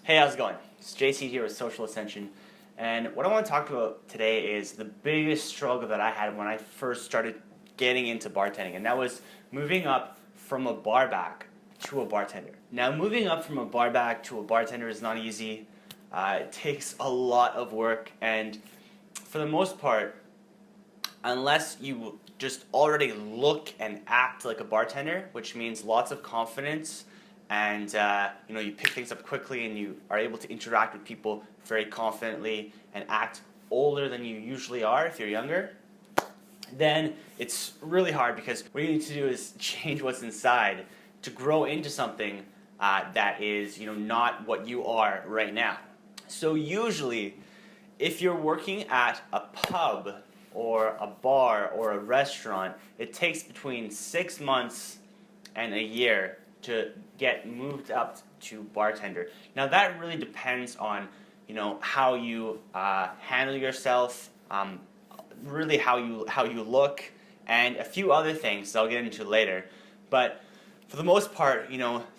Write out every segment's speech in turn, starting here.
Hey, how's it going? It's JC here with Social Ascension, and what I want to talk about today is the biggest struggle that I had when I first started getting into bartending, and that was moving up from a bar back to a bartender. Now, moving up from a bar back to a bartender is not easy. It takes a lot of work, and for the most part, unless you just already look and act like a bartender, which means lots of confidence, and you pick things up quickly and you are able to interact with people very confidently and act older than you usually are if you're younger, then it's really hard, because what you need to do is change what's inside to grow into something that is not what you are right now. So usually, if you're working at a pub or a bar or a restaurant, it takes between 6 months and a year to get moved up to bartender. Now that really depends on how you handle yourself, really how you look, and a few other things that I'll get into later. But for the most part,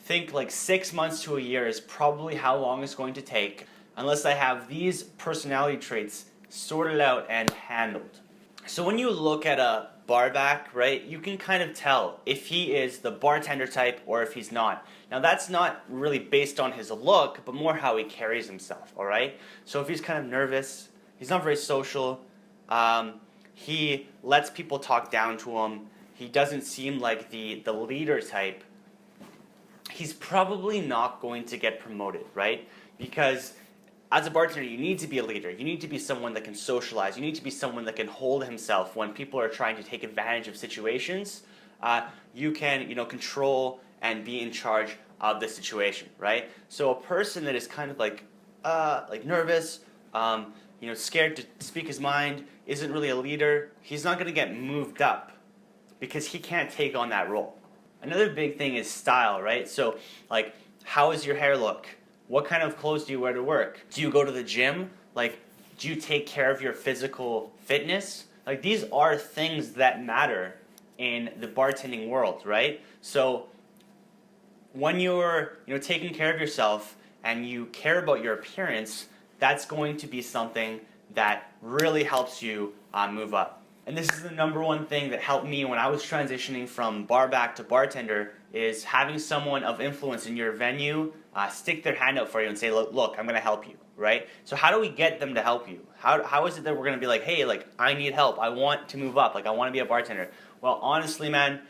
think like 6 months to a year is probably how long it's going to take, unless I have these personality traits sorted out and handled. So when you look at a barback, right, you can kind of tell if he is the bartender type or if he's not. Now that's not really based on his look, but more how he carries himself, alright? So if he's kind of nervous, he's not very social, he lets people talk down to him, he doesn't seem like the leader type, he's probably not going to get promoted, right? Because as a bartender, you need to be a leader. You need to be someone that can socialize. You need to be someone that can hold himself when people are trying to take advantage of situations. You can, control and be in charge of the situation, right? So a person that is kind of like nervous, scared to speak his mind, isn't really a leader, he's not going to get moved up because he can't take on that role. Another big thing is style, right? So, like, how does your hair look? What kind of clothes do you wear to work? Do you go to the gym? Like, do you take care of your physical fitness? Like, these are things that matter in the bartending world, right? So when you're taking care of yourself and you care about your appearance, that's going to be something that really helps you move up. And this is the number one thing that helped me when I was transitioning from bar back to bartender, is having someone of influence in your venue stick their hand out for you and say, look, I'm going to help you, right? So how do we get them to help you? How is it that we're going to be like, hey, I need help, I want to move up, I want to be a bartender? Well, honestly, man,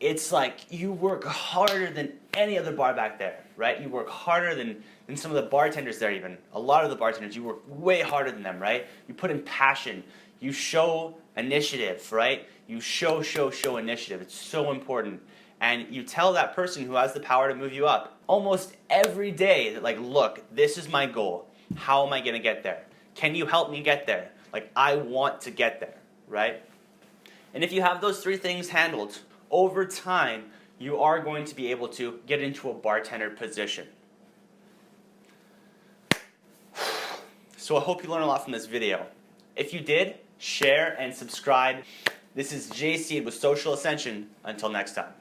it's like you work harder than any other bar back there, right? You work harder than some of the bartenders there even. A lot of the bartenders, you work way harder than them, right? You put in passion. You show initiative, right? You show initiative. It's so important. And you tell that person who has the power to move you up almost every day that, look, this is my goal. How am I going to get there? Can you help me get there? I want to get there, right? And if you have those three things handled, over time, you are going to be able to get into a bartender position. So I hope you learned a lot from this video. If you did, share and subscribe. This is JC with Social Ascension. Until next time.